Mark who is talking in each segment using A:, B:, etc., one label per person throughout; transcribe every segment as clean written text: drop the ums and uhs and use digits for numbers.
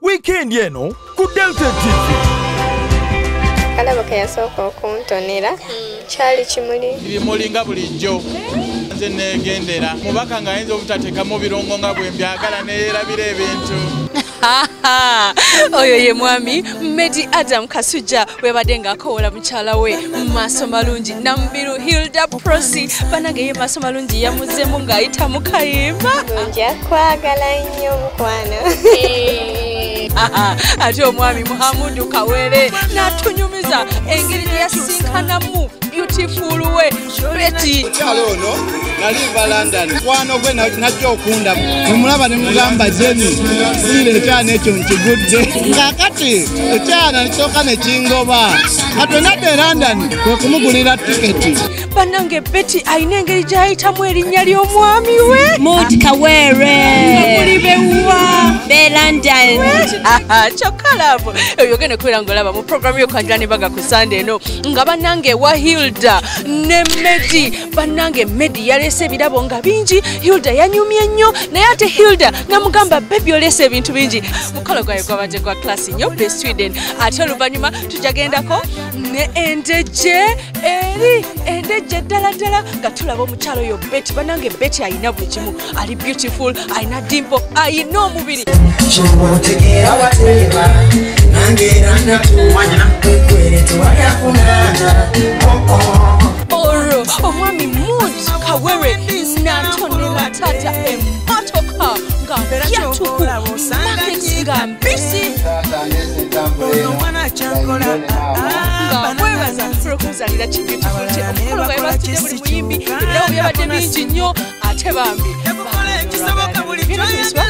A: Weekend eno ku Delta TV.
B: Kalabo ke yasooka okuntonera kyali kimuli.
C: Ebimuli nga bulijjo nze negendera mubaka nga ayinza obutateekamu birongo nga bwe mbyagala neerabira ebintu.
D: Oyo ye mwami Medi Adam Kasujja webadde ng'akoola mukyala we Maaso Malungi Nambiru Hilda Prosi banage ye Maaso Malungi yamuzzemu ng'ayita mu kayimba.
B: Nja kwagala nnyo mukwano.
D: Ate omwami Muhammadu Kawere n'atunyumiza engeri gye yasinkanamu beautiful we Betty.
E: Kyalo ono naliva London kwano gwe najja okunda nemulaba ne mugamba Jenny sireetaana ekyo nkigudde ngakati ekyana nisooka nekingoba katonadde London kwe kumugulira tiketi.
D: Bannange Betty ayina engeri gy'ayitamu erinnya ly'omwami we
F: Mood Kawere
D: muli bewa
F: be London.
D: Kyokka lavo eyo ogenda kubeera ng'olaba mu programu y'okwanjula n'embaga ku Sunday eno nga bannange wa Hilda ne Medi. Bannange Medi yaleese ebirabo nga bingi, Hilda yanyumye nnyo naye ate Hilda namugamba baby oleese ebintu bingi. Mukolo gwayo gwabadde gwa class nnyo be Sweden. Ate oluvannyuma tujagendako ne endejje eri endejje ddala ddala nga tulaba omukyalo oyo Betty. Bannange Betty ayina buli kimu, ali beautiful, ayina dimpo, ayina omubiri. Oro omwami Mood Kawere natonera tata emmotoka nga yatuku market nga mbisi nga mwebaza okuzalira kibitiful te omukolo gwawe basitudde buli muyimbi ebirabo byabadde bingi nnyo ate bambi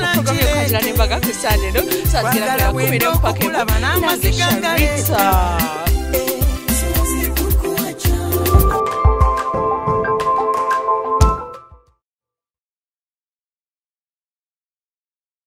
D: programu y'okwanjula n'embaga ku Sunday eno saa 10 nange Sharita.